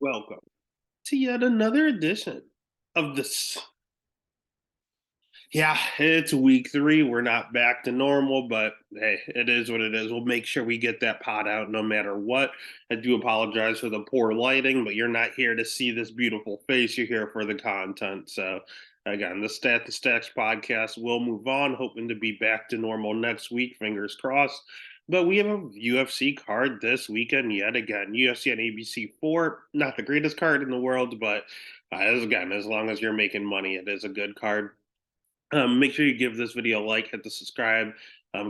Welcome to yet another edition of this. Yeah, it's week 3. We're not back to normal, but hey, it is what it is. We'll make sure we get that pod out no matter what. I do apologize for the poor lighting, but you're not here to see this beautiful face. You're here for the content. So, again, the Stat the Stacks podcast will move on, hoping to be back to normal next week. Fingers crossed. But we have a UFC card this weekend yet again. UFC on ABC 4. Not the greatest card in the world, but as long as you're making money, it is a good card. Make sure you give this video a like, hit the subscribe,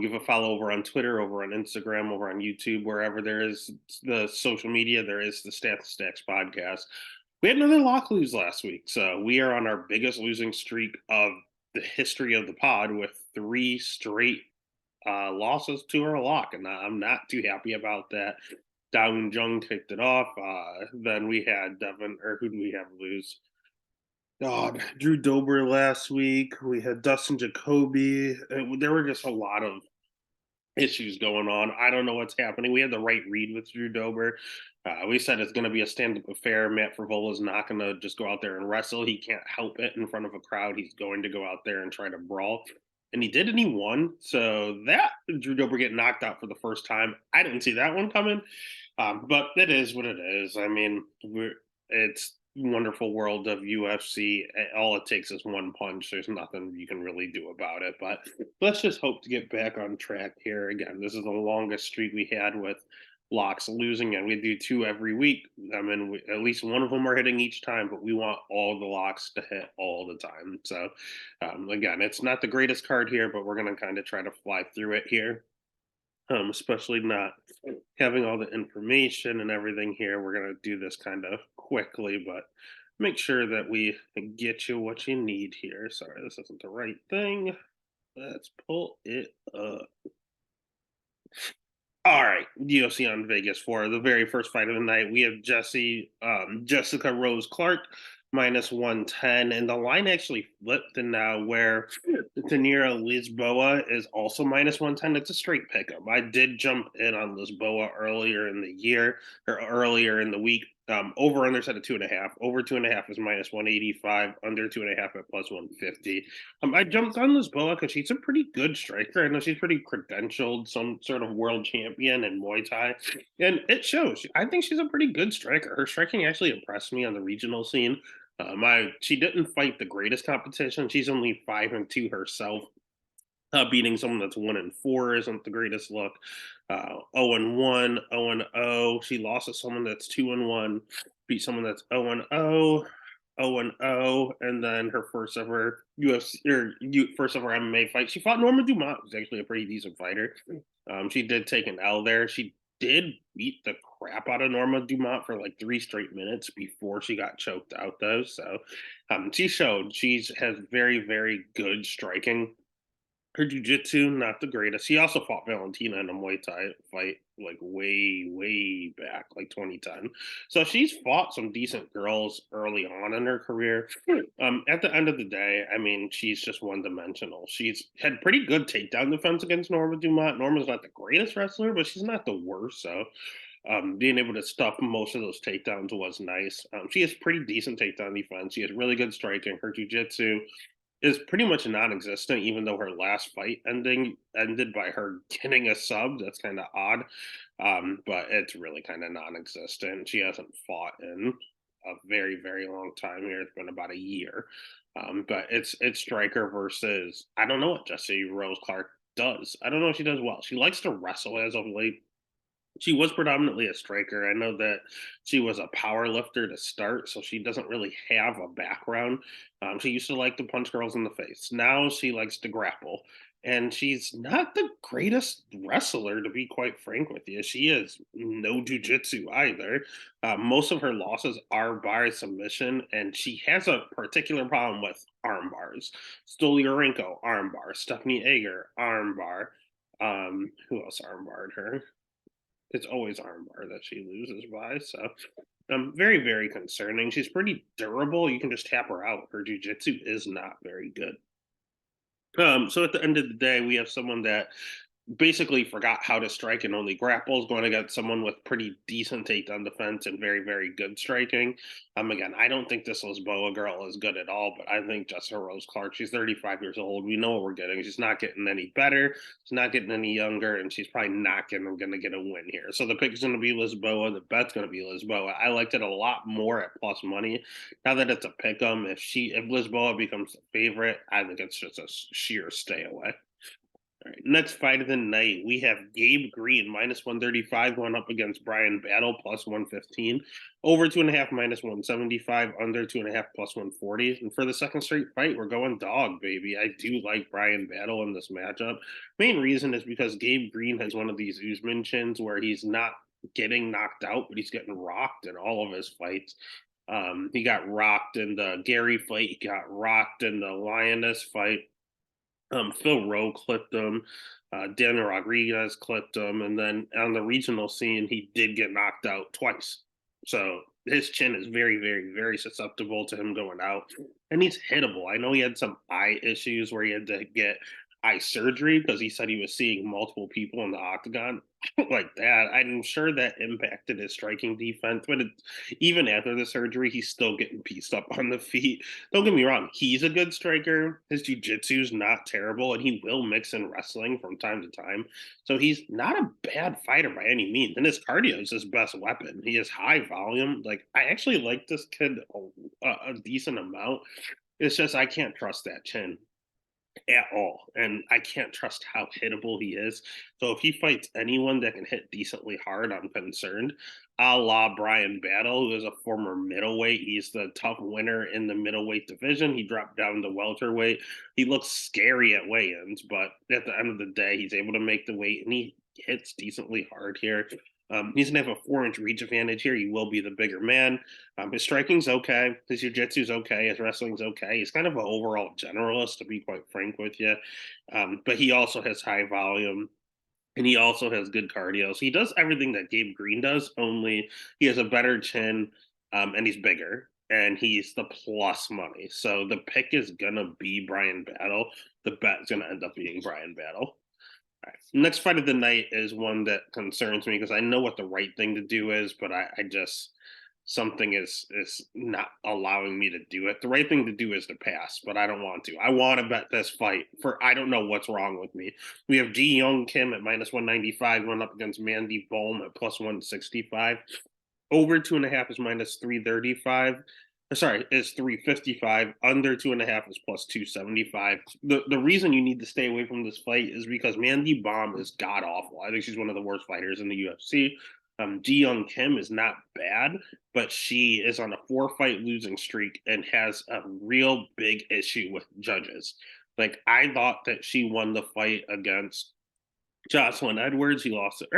give a follow over on Twitter, over on Instagram, over on YouTube, wherever there is the social media, there is the Stat the Stacks podcast. We had another lock lose last week, so we are on our biggest losing streak of the history of the pod with 3 straight losses to our lock, and I'm not too happy about that. Down Jung kicked it off. Then we had Devin, or who do we have lose? God, Drew Dober last week. We had Dustin Jacoby. There were just a lot of issues going on. I don't know what's happening. We had the right read with Drew Dober. We said it's going to be a stand-up affair. Matt Frivola is not going to just go out there and wrestle. He can't help it in front of a crowd. He's going to go out there and try to brawl. And he did, and he won. So that Drew Dober getting knocked out for the first time, I didn't see that one coming. But it is what it is. I mean, it's wonderful world of UFC. All it takes is one punch. There's nothing you can really do about it. But let's just hope to get back on track here. Again, this is the longest streak we had with locks losing, and we do 2 every week. I mean, at least one of them are hitting each time, but we want all the locks to hit all the time. So, again, it's not the greatest card here, but we're going to kind of try to fly through it here. Especially not having all the information and everything here. We're going to do this kind of quickly, but make sure that we get you what you need here. Sorry, this isn't the right thing. Let's pull it up. All right, UFC on Vegas for the very first fight of the night. We have Jessica Rose Clark -110, and the line actually flipped. And now where Tanira Lisboa is also -110, it's a straight pickup. I did jump in on Lisboa earlier in the year or earlier in the week. Over under set at 2.5. Over 2.5 is -185. Under 2.5 at +150. I jumped on Lisboa because she's a pretty good striker. I know she's pretty credentialed, some sort of world champion in Muay Thai, and it shows. I think she's a pretty good striker. Her striking actually impressed me on the regional scene. She didn't fight the greatest competition. She's only 5-2 herself. Beating someone that's 1-4 isn't the greatest look. 0-1, 0-0. She lost to someone that's 2-1. Beat someone that's 0-0. 0-0, and then her first ever first ever MMA fight, she fought Norma Dumont, who's actually a pretty decent fighter. She did take an L there. She did beat the crap out of Norma Dumont for like 3 straight minutes before she got choked out, though. So she showed she has very, very good striking. Her jujitsu, not the greatest. He also fought Valentina in a Muay Thai fight, like way, way back, like 2010. So she's fought some decent girls early on in her career. At the end of the day, I mean, she's just one dimensional. She's had pretty good takedown defense against Norma Dumont. Norma's not the greatest wrestler, but she's not the worst. So being able to stuff most of those takedowns was nice. She has pretty decent takedown defense. She has really good striking. Her jujitsu is pretty much non-existent, even though her last fight ended by her getting a sub. That's kind of odd, but it's really kind of non-existent. She hasn't fought in a very, very long time here. It's been about a year, but it's striker versus I don't know what Jesse Rose Clark does. I don't know if she does well. She likes to wrestle as of late. She was predominantly a striker. I know that she was a power lifter to start, so she doesn't really have a background. She used to like to punch girls in the face. Now she likes to grapple. And she's not the greatest wrestler, to be quite frank with you. She is no jujitsu either. Most of her losses are by submission, and she has a particular problem with arm bars. Stolyarenko, arm bar. Stephanie Ager, arm bar. Who else arm barred her? It's always armbar that she loses by. So, very, very concerning. She's pretty durable. You can just tap her out. Her jujitsu is not very good. So at the end of the day, we have someone that basically forgot how to strike and only grapples, going against someone with pretty decent takedown defense and very, very good striking. Again, I don't think this Lisboa girl is good at all, but I think Jessica Rose Clark, she's 35 years old. We know what we're getting. She's not getting any better. She's not getting any younger, and she's probably not going to get a win here. So the pick is going to be Lisboa. The bet's going to be Lisboa. I liked it a lot more at plus money. Now that it's a pick 'em, if Lisboa becomes the favorite, I think it's just a sheer stay away. All right, next fight of the night, we have Gabe Green minus 135 going up against Brian Battle plus 115. Over 2.5 minus 175, under 2.5 plus 140. And for the second straight fight, we're going dog, baby. I do like Brian Battle in this matchup. Main reason is because Gabe Green has one of these Usman chins where he's not getting knocked out, but he's getting rocked in all of his fights. He got rocked in the Gary fight, he got rocked in the Lioness fight. Phil Rowe clipped him. Daniel Rodriguez clipped him. And then on the regional scene, he did get knocked out twice. So his chin is very, very, very susceptible to him going out. And he's hittable. I know he had some eye issues where he had to get eye surgery because he said he was seeing multiple people in the octagon like that. I'm sure that impacted his striking defense, but even after the surgery, he's still getting pieced up on the feet. Don't get me wrong, he's a good striker. His jujitsu's not terrible, and he will mix in wrestling from time to time. So he's not a bad fighter by any means. And his cardio is his best weapon. He has high volume. Like, I actually like this kid a decent amount. It's just I can't trust that chin at all. And I can't trust how hittable he is. So if he fights anyone that can hit decently hard, I'm concerned. A la Brian Battle, who is a former middleweight. He's the tough winner in the middleweight division. He dropped down to welterweight. He looks scary at weigh-ins, but at the end of the day, he's able to make the weight and he hits decently hard here. He's gonna have a 4-inch reach advantage here. He will be the bigger man. His striking's okay. His jiu-jitsu's okay. His wrestling's okay. He's kind of an overall generalist, to be quite frank with you. But he also has high volume and he also has good cardio. So he does everything that Gabe Green does, only he has a better chin and he's bigger and he's the plus money. So the pick is gonna be Brian Battle. The bet's gonna end up being Brian Battle. Right. Next fight of the night is one that concerns me because I know what the right thing to do is, but I just something is not allowing me to do it. The right thing to do is to pass, but I don't want to. I want to bet this fight for I don't know what's wrong with me. We have Ji Young Kim at minus 195 going up against Mandy Bolm at plus 165. Over 2.5 is minus 335. Sorry, is 355. Under 2.5 is plus 275. The reason you need to stay away from this fight is because Mandy Bomb is god awful. I think she's one of the worst fighters in the UFC. Ji Young Kim is not bad, but she is on a 4-fight losing streak and has a real big issue with judges. Like, I thought that she won the fight against Jocelyn Edwards. He lost it.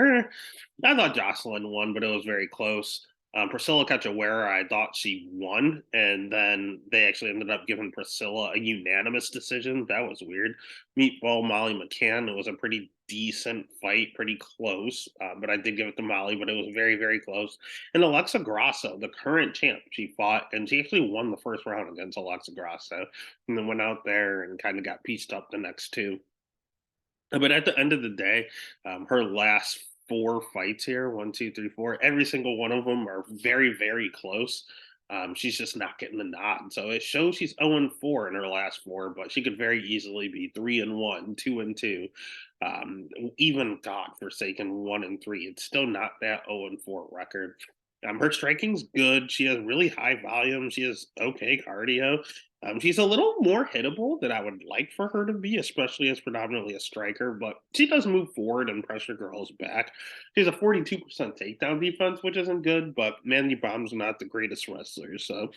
I thought Jocelyn won, but it was very close. Priscilla Cachoeira, I thought she won, and then they actually ended up giving Priscilla a unanimous decision. That was weird. Meatball Molly McCann, it was a pretty decent fight, pretty close, but I did give it to Molly, but it was very, very close. And Alexa Grasso, the current champ, she fought, and she actually won the first round against Alexa Grasso, and then went out there and kind of got pieced up the next two. But at the end of the day, her last 4 fights here, one, two, three, four, every single one of them are very, very close. She's just not getting the nod. So it shows she's 0-4 in her last 4, but she could very easily be 3-1, 2-2. Even God forsaken 1-3. It's still not that 0-4 record. Her striking's good. She has really high volume. She has okay cardio. She's a little more hittable than I would like for her to be, especially as predominantly a striker, but she does move forward and pressure girls back. She has a 42% takedown defense, which isn't good, but Mandy Baum's not the greatest wrestler, so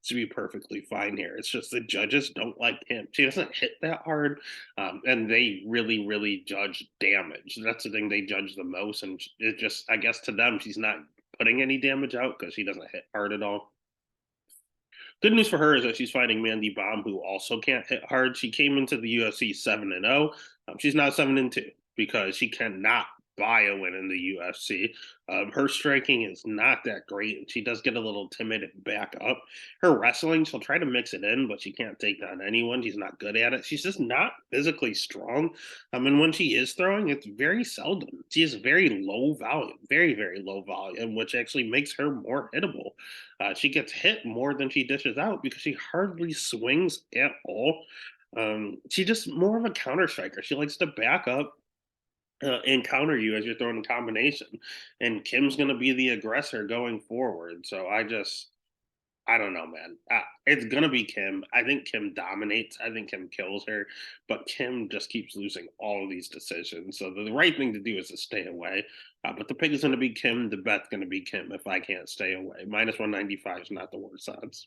to be perfectly fine here. It's just the judges don't like him. She doesn't hit that hard, and they really, really judge damage. That's the thing they judge the most, and it just, I guess to them, she's not putting any damage out because she doesn't hit hard at all. Good news for her is that she's fighting Mandy Baum, who also can't hit hard. She came into the UFC 7-0. She's now 7-2 because she cannot buy a win in the UFC. Her striking is not that great, and she does get a little timid and back up. Her wrestling, she'll try to mix it in, but she can't take down anyone. She's not good at it. She's just not physically strong. And when she is throwing, it's very seldom. She has very low volume, very, very low volume, which actually makes her more hittable. She gets hit more than she dishes out because she hardly swings at all. She's just more of a counter striker. She likes to back up and counter you as you're throwing a combination. And Kim's going to be the aggressor going forward. So I don't know, man. It's going to be Kim. I think Kim dominates. I think Kim kills her. But Kim just keeps losing all of these decisions. So the right thing to do is to stay away. But the pick is going to be Kim. The bet's going to be Kim if I can't stay away. Minus 195 is not the worst odds.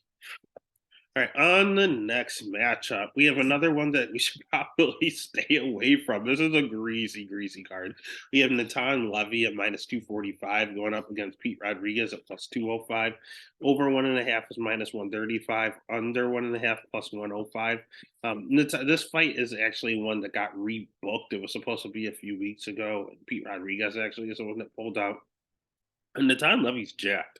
All right, on the next matchup, we have another one that we should probably stay away from. This is a greasy, greasy card. We have Natan Levy at minus 245 going up against Pete Rodriguez at plus 205. Over 1.5 is minus 135. Under 1.5 plus 105. This fight is actually one that got rebooked. It was supposed to be a few weeks ago. Pete Rodriguez actually is the one that pulled out. And Natan Levy's jacked.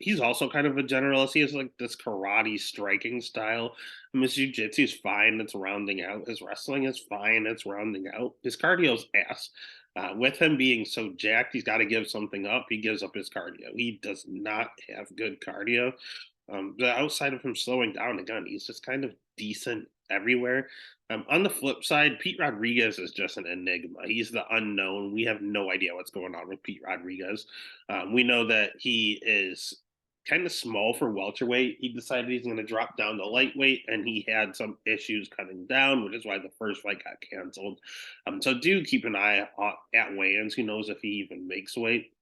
He's also kind of a generalist. He has like this karate striking style. His jiu-jitsu is fine. It's rounding out. His wrestling is fine. It's rounding out. His cardio's ass. With him being so jacked, he's got to give something up. He gives up his cardio. He does not have good cardio. The outside of him slowing down again, he's just kind of decent everywhere. On the flip side, Pete Rodriguez is just an enigma. He's the unknown. We have no idea what's going on with Pete Rodriguez. We know that he is kind of small for welterweight. He decided he's going to drop down to lightweight, and he had some issues cutting down, which is why the first fight got canceled. So do keep an eye at weigh-ins. Who knows if he even makes weight?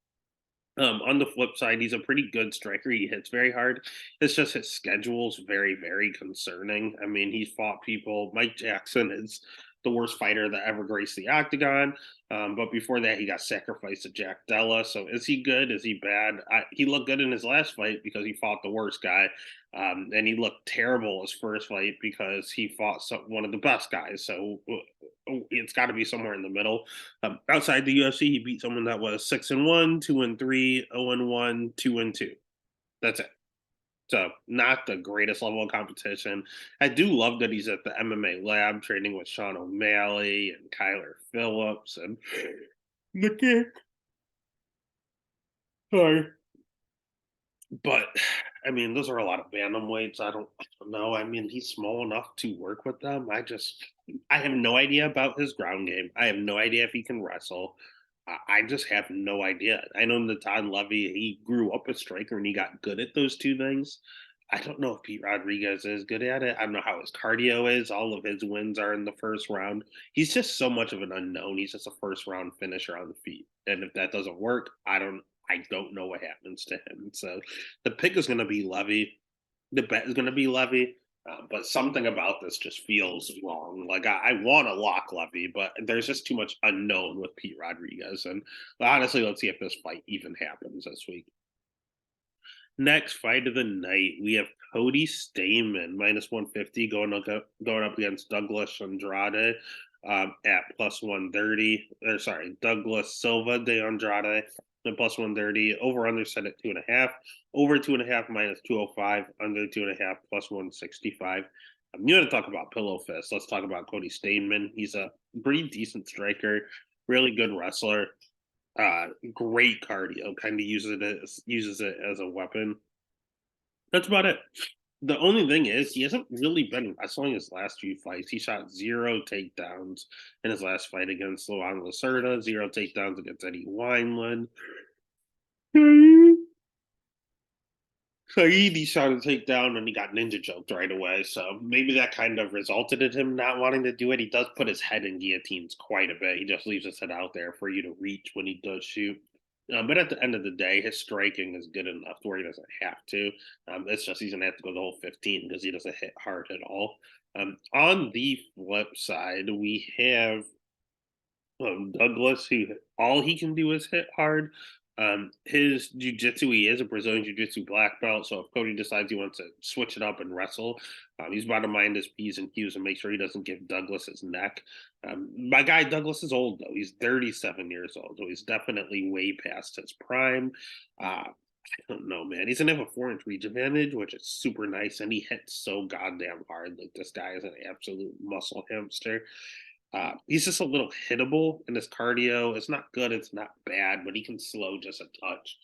On the flip side, he's a pretty good striker. He hits very hard. It's just his schedule's very, very concerning. I mean, he's fought people. Mike Jackson is the worst fighter that ever graced the octagon. But before that, he got sacrificed to Jack Della. So is he good? Is he bad? He looked good in his last fight because he fought the worst guy. And he looked terrible his first fight because he fought one of the best guys. So it's got to be somewhere in the middle. Outside the UFC, he beat someone that was 6-1, 2-3, 0-1, 2-2. That's it. So not the greatest level of competition. I do love that he's at the MMA lab training with Sean O'Malley and Kyler Phillips and the kid. Sorry. But I mean, those are a lot of bantamweights. I don't know. I mean, he's small enough to work with them. I have no idea about his ground game. I have no idea if he can wrestle. I just have no idea. I know Natan Levy, he grew up a striker and he got good at those two things. I don't know if Pete Rodriguez is good at it. I don't know how his cardio is. All of his wins are in the first round. He's just so much of an unknown. He's just a first round finisher on the feet. And if that doesn't work, I don't know what happens to him. So the pick is going to be Levy. The bet is going to be Levy. But something about this just feels wrong. Like I want to lock Levy, but there's just too much unknown with Pete Rodriguez. And honestly, let's see if this fight even happens this week. Next fight of the night, we have Cody Stamen minus 150 going up against Douglas Andrade at plus 130. Or sorry, Douglas Silva de Andrade at plus 130. Over under set at 2.5. Over 2.5 minus 205. Under 2.5 plus 165. You want to talk about pillow fist? Let's talk about Cody Stamen. He's a pretty decent striker, really good wrestler. Great cardio. Kind of uses it as a weapon. That's about it. The only thing is, he hasn't really been wrestling his last few fights. He shot 0 takedowns in his last fight against Luan Lacerda, 0 takedowns against Eddie Wineland. Saeed, he shot a takedown and he got ninja choked right away. So maybe that kind of resulted in him not wanting to do it. He does put his head in guillotines quite a bit. He just leaves his head out there for you to reach when he does shoot. But at the end of the day, his striking is good enough to where he doesn't have to. It's just he's going to have to go the whole 15 because he doesn't hit hard at all. On the flip side, we have Douglas, who all he can do is hit hard. His jujitsu, he is a Brazilian jiu-jitsu black belt. So if Cody decides he wants to switch it up and wrestle, he's about to mind his P's and Q's and make sure he doesn't give Douglas his neck. My guy Douglas is old though. He's 37 years old, so he's definitely way past his prime. I don't know, man. He's gonna have a 4-inch reach advantage, which is super nice, and he hits so goddamn hard. Like this guy is an absolute muscle hamster. He's just a little hittable, and his cardio is not good. It's not bad, but he can slow just a touch.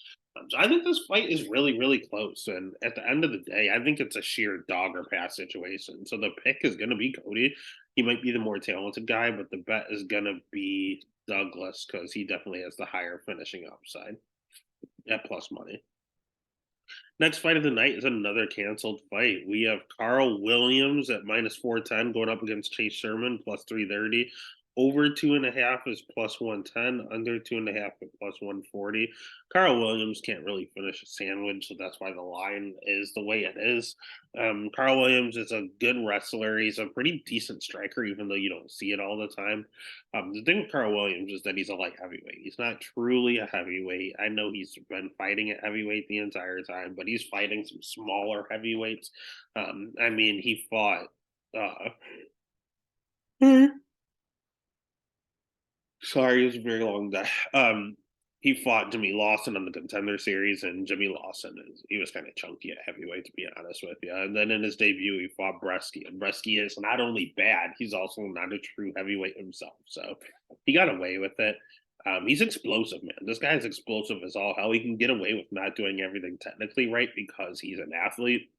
So I think this fight is really, really close. And at the end of the day, I think it's a sheer dog or pass situation. So the pick is going to be Cody. He might be the more talented guy, but the bet is going to be Douglas because he definitely has the higher finishing upside at plus money. Next fight of the night is another canceled fight. We have Carl Williams at minus 410 going up against Chase Sherman plus 330. Over 2.5 is plus 110. Under 2.5 is plus 140. Carl Williams can't really finish a sandwich, so that's why the line is the way it is. Carl Williams is a good wrestler. He's a pretty decent striker, even though you don't see it all the time. The thing with Carl Williams is that he's a light heavyweight. He's not truly a heavyweight. I know he's been fighting at heavyweight the entire time, but he's fighting some smaller heavyweights. I mean, he fought. Sorry, it was a very long day. He fought Jimmy Lawson on the Contender Series, and Jimmy Lawson he was kind of chunky at heavyweight, to be honest with you. And then in his debut, he fought Bresky, and Bresky is not only bad, he's also not a true heavyweight himself. So he got away with it. He's explosive, man. This guy's explosive as all hell. He can get away with not doing everything technically right because he's an athlete.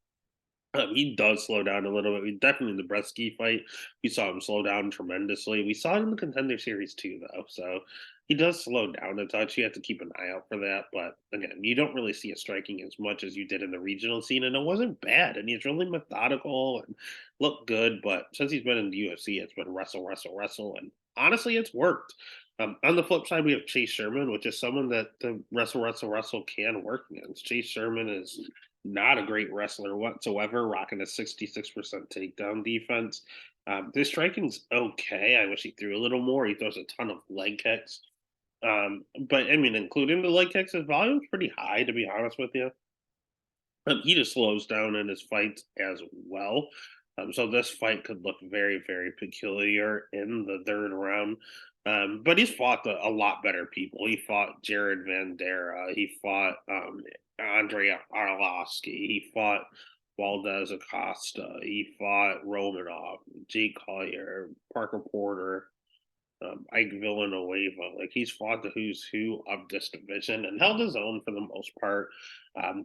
He does slow down a little bit. We definitely in the Bresky fight, we saw him slow down tremendously. We saw it in the Contender Series too, though. So he does slow down a touch. You have to keep an eye out for that. But again, you don't really see it striking as much as you did in the regional scene, and it wasn't bad. And he's really methodical and looked good. But since he's been in the UFC, it's been wrestle, wrestle, wrestle, and honestly, it's worked. On the flip side, we have Chase Sherman, which is someone that the wrestle, wrestle, wrestle can work against. Chase Sherman is not a great wrestler whatsoever, rocking a 66% takedown defense. His striking's okay. I wish he threw a little more. He throws a ton of leg kicks. But I mean, including the leg kicks, his volume's pretty high, to be honest with you. He just slows down in his fights as well. So this fight could look very, very peculiar in the third round. But he's fought a lot better people. He fought Jared Vandera. He fought Andre Arlovsky. He fought Valdez Acosta. He fought Romanov, Jake Collier, Parker Porter, Ike Villanueva. Like he's fought the who's who of this division and held his own for the most part.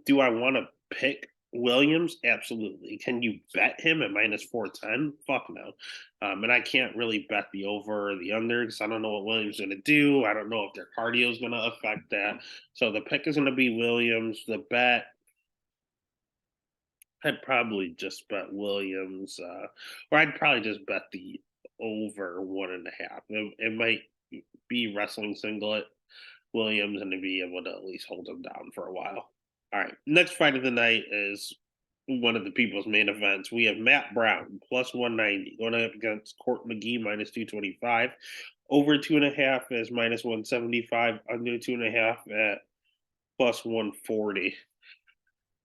Do I want to pick Williams? Absolutely. Can you bet him at minus 410? Fuck no. And I can't really bet the over or the under because I don't know what Williams is going to do. I don't know if their cardio is going to affect that. So the pick is going to be Williams. The bet, I'd probably just bet Williams, or I'd probably just bet the over 1.5. It might be wrestling singlet Williams and to be able to at least hold him down for a while. All right, next fight of the night is one of the people's main events. We have Matt Brown plus 190 going up against Court McGee minus 225. Over 2.5 is minus 175. Under 2.5 at plus 140.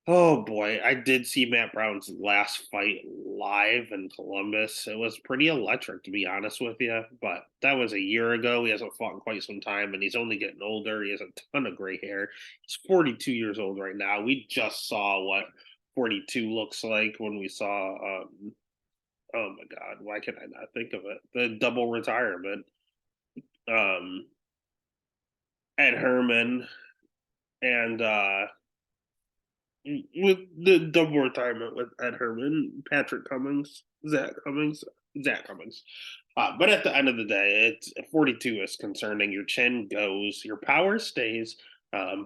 Oh boy, I did see Matt Brown's last fight live in Columbus. It was pretty electric, to be honest with you. But that was a year ago. He hasn't fought in quite some time, and he's only getting older. He has a ton of gray hair. He's 42 years old right now. We just saw what 42 looks like when we saw. Oh my God, why can I not think of it? The double retirement. Um, Ed Herman and with the double retirement with Ed Herman, Patrick Cummings, Zach Cummings. But at the end of the day, it's 42 is concerning. Your chin goes, your power stays,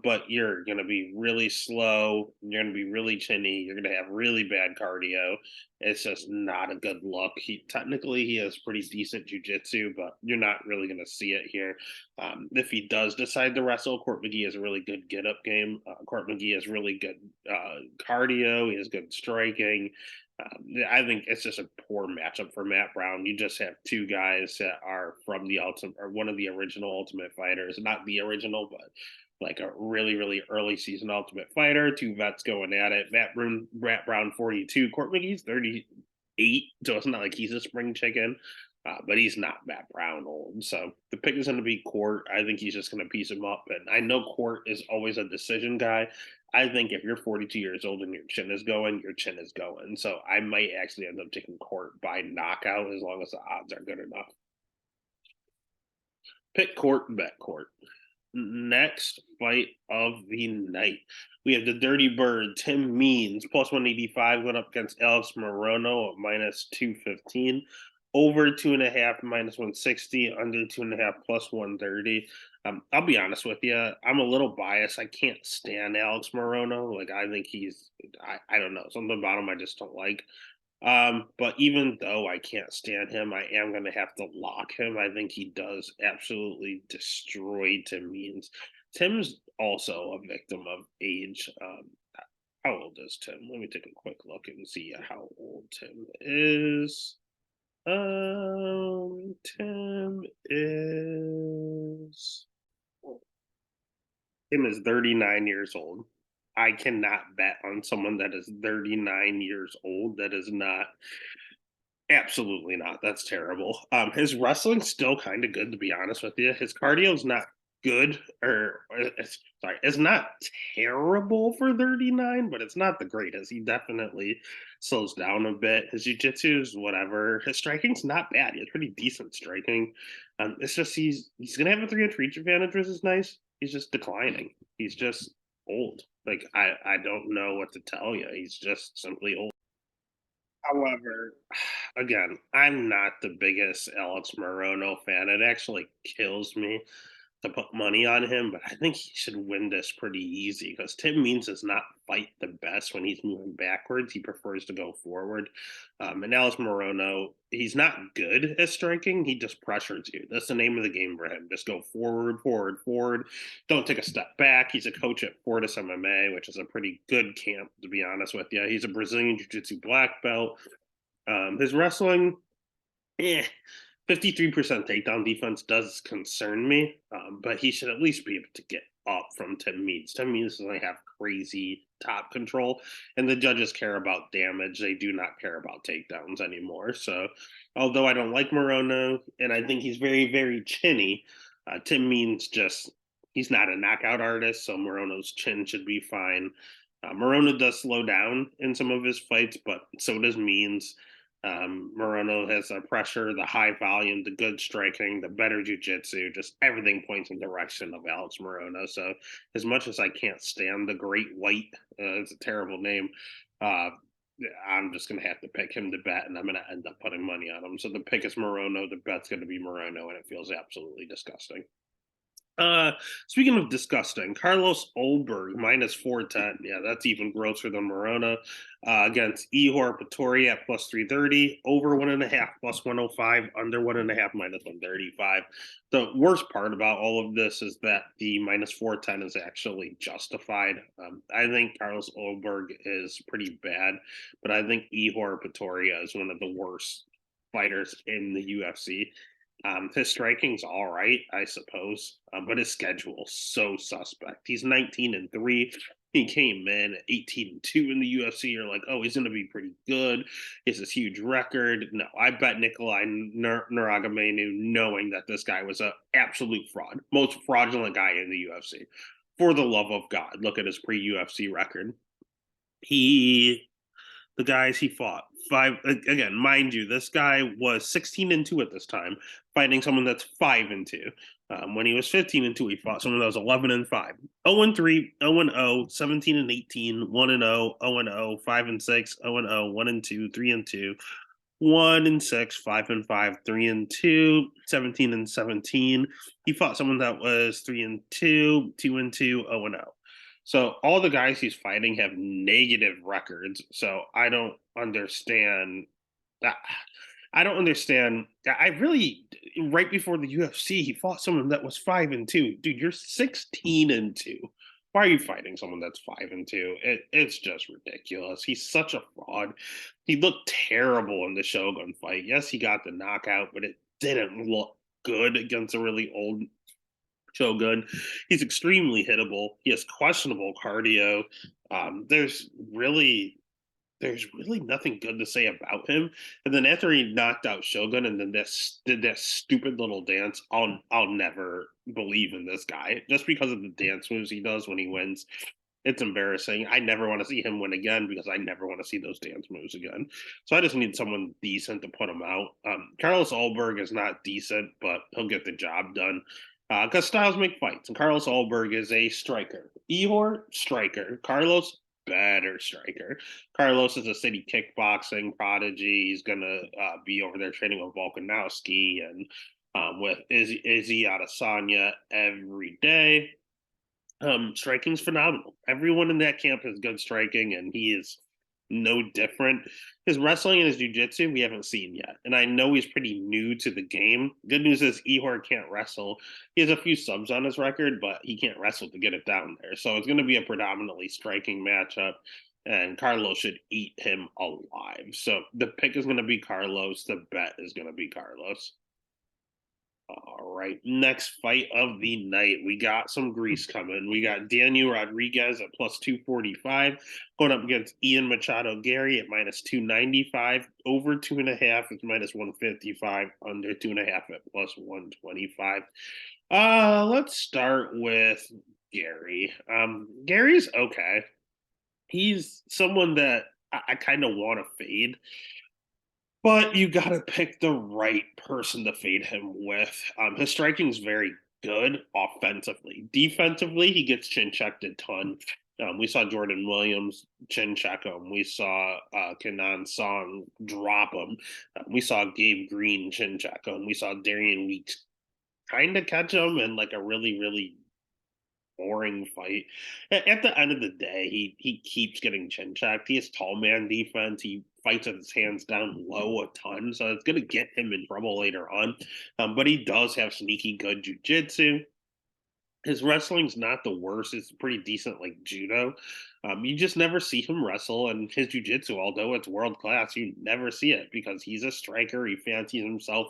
but you're going to be really slow. You're going to be really chinny. You're going to have really bad cardio. It's just not a good look. He has pretty decent jujitsu, but you're not really going to see it here. If he does decide to wrestle, Court McGee has a really good get up game. Court McGee has really good cardio. He has good striking. I think it's just a poor matchup for Matt Brown. You just have two guys that are from the ultimate or one of the original Ultimate Fighters, not the original, but like a really, really early season Ultimate Fighter. Two vets going at it. Matt Brown 42. Court McGee's 38, so it's not like he's a spring chicken. But he's not Matt Brown old. So the pick is going to be Court. I think he's just going to piece him up. And I know Court is always a decision guy. I think if you're 42 years old and your chin is going, your chin is going. So I might actually end up taking Court by knockout as long as the odds are good enough. Pick Court and bet Court. Next fight of the night. We have the Dirty Bird, Tim Means, plus 185, going up against Alex Morono at minus 215. Over 2.5, minus 160, under 2.5, plus 130. I'll be honest with you. I'm a little biased. I can't stand Alex Morono. Like, I think I don't know, something about him I just don't like. But even though I can't stand him, I am going to have to lock him. I think he does absolutely destroy Tim Means. Tim's also a victim of age. How old is Tim? Let me take a quick look and see how old Tim is. Tim is Tim is 39 years old. I cannot bet on someone that is 39 years old. That is not Absolutely not. That's terrible. His wrestling's still kind of good, to be honest with you. His cardio's not good, it's not terrible for 39, but it's not the greatest. He definitely slows down a bit. His jiu-jitsu is whatever. His striking's not bad. He has pretty decent striking. It's just he's gonna have a 3-inch reach advantage, which is nice. He's just declining. He's just old. Like I don't know what to tell you. He's just simply old. However, again, I'm not the biggest Alex Morono fan. It actually kills me to put money on him, but I think he should win this pretty easy because Tim Means does not fight the best when he's moving backwards. He prefers to go forward. And Alex Morono, he's not good at striking. He just pressures you. That's the name of the game for him. Just go forward, forward, forward. Don't take a step back. He's a coach at Fortis MMA, which is a pretty good camp, to be honest with you. He's a Brazilian Jiu-Jitsu black belt. His wrestling, 53% takedown defense does concern me, but he should at least be able to get up from Tim Means. Tim Means doesn't have crazy top control, and the judges care about damage. They do not care about takedowns anymore. So, although I don't like Morono, and I think he's very, very chinny, Tim Means he's not a knockout artist, so Morono's chin should be fine. Morono does slow down in some of his fights, but so does Means. Morono has the pressure, the high volume, the good striking, the better jiu-jitsu, just everything points in the direction of Alex Morono. So as much as I can't stand the Great White, it's a terrible name, uh, I'm just going to have to pick him to bet, and I'm going to end up putting money on him. So the pick is Morono, the bet's going to be Morono, and it feels absolutely disgusting. Speaking of disgusting, Carlos Olberg minus 410. Yeah, that's even grosser than Morona. Against Ihor Pretoria at plus 330, over 1.5 plus 105, under 1.5 minus 135. The worst part about all of this is that the minus 410 is actually justified. I think Carlos Olberg is pretty bad, but I think Ihor Pretoria is one of the worst fighters in the UFC. His striking's all right, I suppose, but his schedule's so suspect. He's 19-3. He came in at 18-2 in the UFC. You're like, oh, he's going to be pretty good. He has this huge record. No, I bet Nikolai Naragamenu, knowing that this guy was an absolute fraud, most fraudulent guy in the UFC. For the love of God, look at his pre-UFC record. The guys he fought, five, again, mind you, this guy was 16-2 at this time, fighting someone that's 5-2. When he was 15-2, he fought someone that was 11-5, 0-3, 0-0, 17-18, 1-0, 0-0, 5-6, 0-0, 1-2, 3-2, 1-6, 5-5, 3-2, 17-17. He fought someone that was 3-2, 2-2, 0-0. So all the guys he's fighting have negative records. So I don't understand that. I don't understand. I really, right before the UFC, he fought someone that was 5-2. Dude, you're 16-2. Why are you fighting someone that's 5-2? It's just ridiculous. He's such a fraud. He looked terrible in the Shogun fight. Yes, he got the knockout, but it didn't look good against a really old Shogun. He's extremely hittable. He has questionable cardio. Um, there's really there's really nothing good to say about him. And then after he knocked out Shogun and then this did that stupid little dance, I'll never believe in this guy just because of the dance moves he does when he wins. It's embarrassing. I never want to see him win again because I never want to see those dance moves again. So I just need someone decent to put him out. Carlos Ulberg is not decent, but he'll get the job done. Because styles make fights, and Carlos Ulberg is a striker. Ihor, striker. Carlos, better striker. Carlos is a city kickboxing prodigy. He's gonna be over there training with Volkanovski and with Izzy Adesanya every day. Striking's phenomenal. Everyone in that camp has good striking, and he is no different. His wrestling and his jiu-jitsu we haven't seen yet, and I know he's pretty new to the game. Good news is Ihor can't wrestle. He has a few subs on his record, but he can't wrestle to get it down there. So it's going to be a predominantly striking matchup, and Carlos should eat him alive. So the pick is going to be Carlos. The bet is going to be Carlos. All right, next fight of the night. We got some grease coming. We got Daniel Rodriguez at plus 245 going up against Ian Machado Gary at minus 295. Over 2.5 is minus 155. Under 2.5 at plus 125. Let's start with Gary. Gary's okay. He's someone that I kind of want to fade. But you gotta pick the right person to fade him with. His striking's very good offensively. Defensively, he gets chin checked a ton. We saw Jordan Williams chin check him. We saw Kenan Song drop him. We saw Gabe Green chin check him. We saw Darian Weeks kind of catch him in like a really, really boring fight. At the end of the day, he keeps getting chin checked. He has tall man defense. He fights with his hands down low a ton, so it's going to get him in trouble later on. But he does have sneaky good jujitsu. His wrestling's not the worst. It's pretty decent, like judo. You just never see him wrestle, and his jujitsu, although it's world class, you never see it because he's a striker. He fancies himself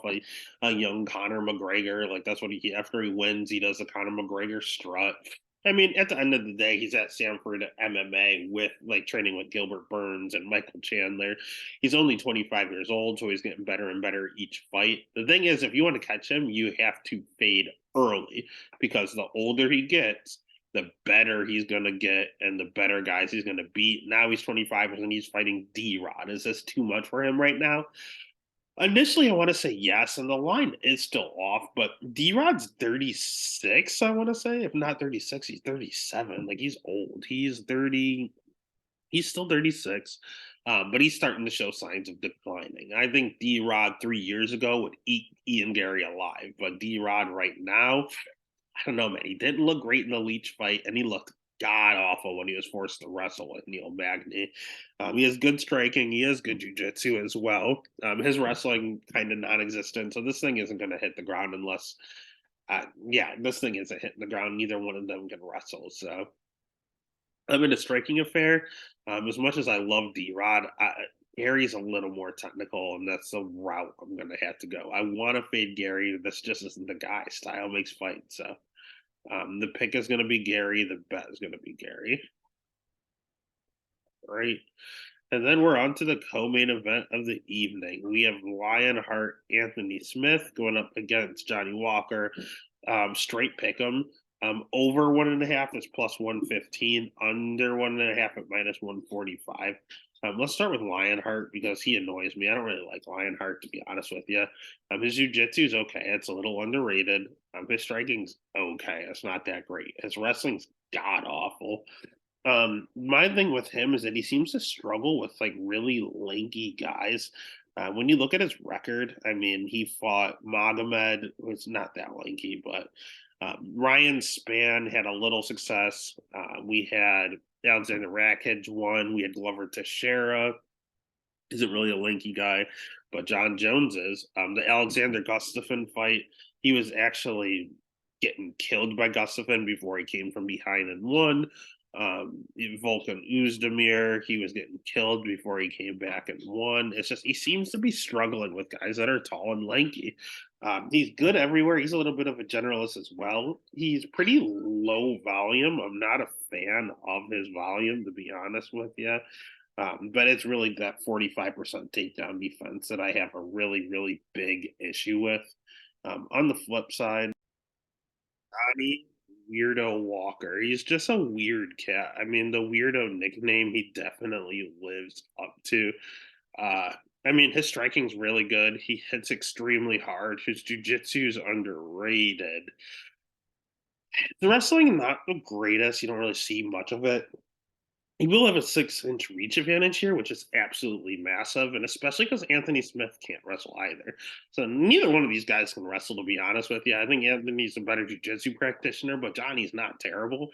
a young Conor McGregor. Like that's what he after he wins, he does the Conor McGregor strut. I mean, at the end of the day, he's at Sanford MMA with like training with Gilbert Burns and Michael Chandler. He's only 25 years old, so he's getting better and better each fight. The thing is, if you want to catch him, you have to fade early because the older he gets, the better he's going to get and the better guys he's going to beat. Now he's 25 and he's fighting D-Rod. Is this too much for him right now? Initially, I want to say yes, and the line is still off, but D-Rod's 36, I want to say. If not 36, he's 37. Like, he's old. He's 30. He's still 36, but he's starting to show signs of declining. I think D-Rod 3 years ago would eat Ian Gary alive, but D-Rod right now, I don't know, man. He didn't look great in the Leech fight, and he looked god awful when he was forced to wrestle with Neil Magny. He has good striking. He has good jujitsu as well. His wrestling kind of non-existent, so this thing isn't going to hit the ground unless, yeah, this thing isn't hitting the ground. Neither one of them can wrestle. So I'm in a striking affair. As much as I love D-Rod, Gary's a little more technical, and that's the route I'm going to have to go. I want to fade Gary. This just isn't the guy. Style makes fight. So the pick is going to be Gary. The bet is going to be Gary. Right. And then we're on to the co-main event of the evening. We have Lionheart Anthony Smith going up against Johnny Walker. Straight pick 'em. Over 1.5 is plus 115. Under 1.5 at minus 145. Let's start with Lionheart because he annoys me. I don't really like Lionheart, to be honest with you. His jiu-jitsu is okay. It's a little underrated. His striking's okay. It's not that great. His wrestling's god awful. My thing with him is that he seems to struggle with like really lanky guys. When you look at his record, I mean, he fought Magomed, who's not that lanky, but Ryan Spann had a little success. We had Alexander Rakic won. We had Glover Teixeira. Isn't really a lanky guy, but John Jones is. The Alexander Gustafsson fight, he was actually getting killed by Gustafsson before he came from behind and won. Volkan Uzdemir, he was getting killed before he came back and won. It's just he seems to be struggling with guys that are tall and lanky. He's good everywhere. He's a little bit of a generalist as well. He's pretty low volume. I'm not a fan of his volume, to be honest with you. But it's really that 45% takedown defense that I have a really, really big issue with. On the flip side, Johnny Weirdo Walker. He's just a weird cat. I mean, the weirdo nickname he definitely lives up to. Uh, I mean, his striking's really good. He hits extremely hard. His jujitsu is underrated. The wrestling, not the greatest. You don't really see much of it. He will have a 6-inch reach advantage here, which is absolutely massive, and especially because Anthony Smith can't wrestle either. So neither one of these guys can wrestle, to be honest with you. I think Anthony's a better jiu-jitsu practitioner, but Johnny's not terrible.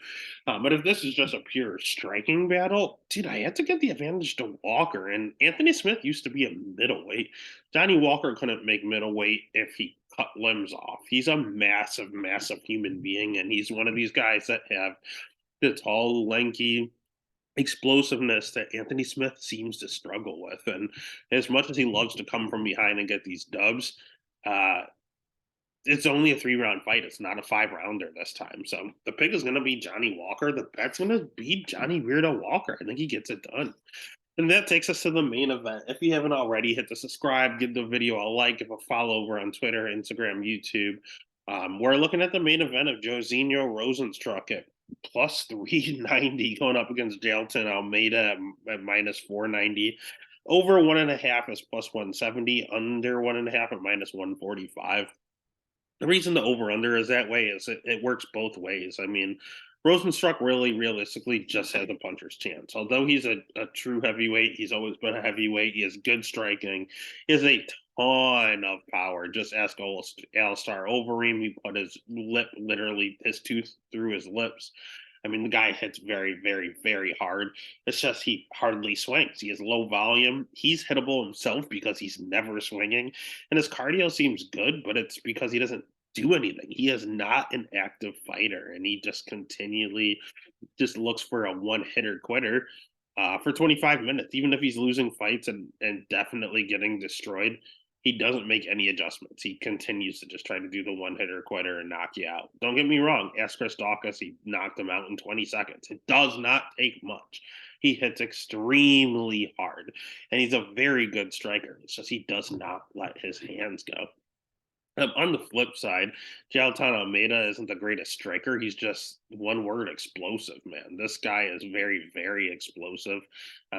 But if this is just a pure striking battle, dude, I had to get the advantage to Walker. And Anthony Smith used to be a middleweight. Johnny Walker couldn't make middleweight if he cut limbs off. He's a massive, massive human being, and he's one of these guys that have the tall, lanky, explosiveness that Anthony Smith seems to struggle with. And as much as he loves to come from behind and get these dubs, uh, it's only a 3-round fight. It's not a 5-rounder this time. So the pick is going to be Johnny Walker. The bet's going to be Johnny Weirdo Walker. I think he gets it done. And that takes us to the main event. If you haven't already, hit the subscribe, give the video a like, give a follow over on Twitter, Instagram, YouTube. We're looking at the main event of Jozinho Rozenstruik at plus 390 going up against Jailton Almeida at minus 490. Over 1.5 is plus 170, under 1.5 at minus 145. The reason the over under is that way is it works both ways. I mean, Rosenstruck really realistically just has a puncher's chance. Although he's a true heavyweight, he's always been a heavyweight. He has good striking. He has a ton of power. Just ask Alistar Overeem. He put his lip, literally his tooth through his lips. I mean, the guy hits very, very, very hard. It's just he hardly swings. He has low volume. He's hittable himself because he's never swinging. And his cardio seems good, but it's because he doesn't do anything. He is not an active fighter, and he just continually just looks for a one hitter quitter for 25 minutes. Even if he's losing fights and definitely getting destroyed, he doesn't make any adjustments. He continues to just try to do the one hitter quitter and knock you out. Don't get me wrong. Ask Chris Dawkins, he knocked him out in 20 seconds. It does not take much. He hits extremely hard, and he's a very good striker. It's just he does not let his hands go. On the flip side, Jailton Almeida isn't the greatest striker. He's just one word explosive, man. This guy is very, very explosive.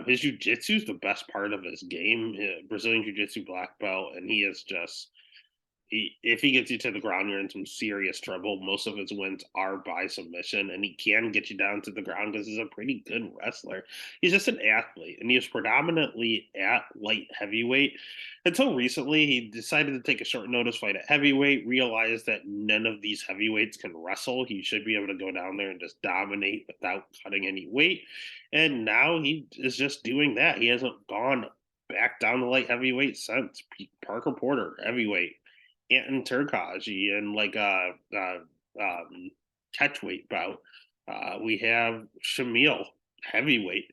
His jiu-jitsu is the best part of his game. Brazilian jiu-jitsu black belt, and he is just if he gets you to the ground, you're in some serious trouble. Most of his wins are by submission, and he can get you down to the ground because he's a pretty good wrestler. He's just an athlete, and he was predominantly at light heavyweight until recently. He decided to take a short notice fight at heavyweight, realized that none of these heavyweights can wrestle. He should be able to go down there and just dominate without cutting any weight. And now he is just doing that. He hasn't gone back down to light heavyweight since. Parker Porter, heavyweight. Anton Turkaji and like catchweight bout. We have Shamil heavyweight.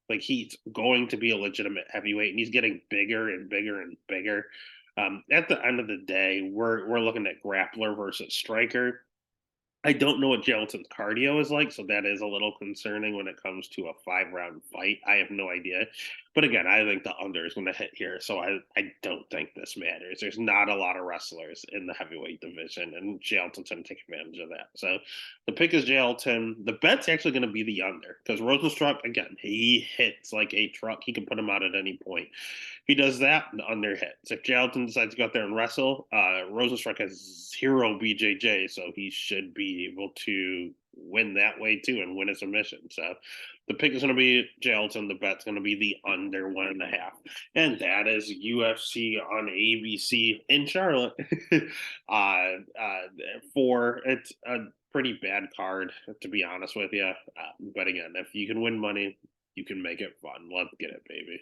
Like he's going to be a legitimate heavyweight, and he's getting bigger and bigger and bigger. At the end of the day, we're looking at grappler versus striker. I don't know what Gelatin's cardio is like, so that is a little concerning when it comes to a 5-round fight. I have no idea. But again, I think the under is going to hit here, so I don't think this matters. There's not a lot of wrestlers in the heavyweight division, and Gelatin's going to take advantage of that. So the pick is Gelatin. The bet's actually going to be the under because Rozenstruik, again, he hits like a truck. He can put him out at any point. If he does that, the under hits. If Gelatin decides to go out there and wrestle, Rozenstruik has 0 BJJ, so he should be able to win that way too and win a submission. So the pick is going to be Gelatin. The bet's going to be the under 1.5. And that is UFC on ABC in Charlotte. For it's a pretty bad card, to be honest with you. But again, if you can win money, you can make it fun. Let's get it, baby.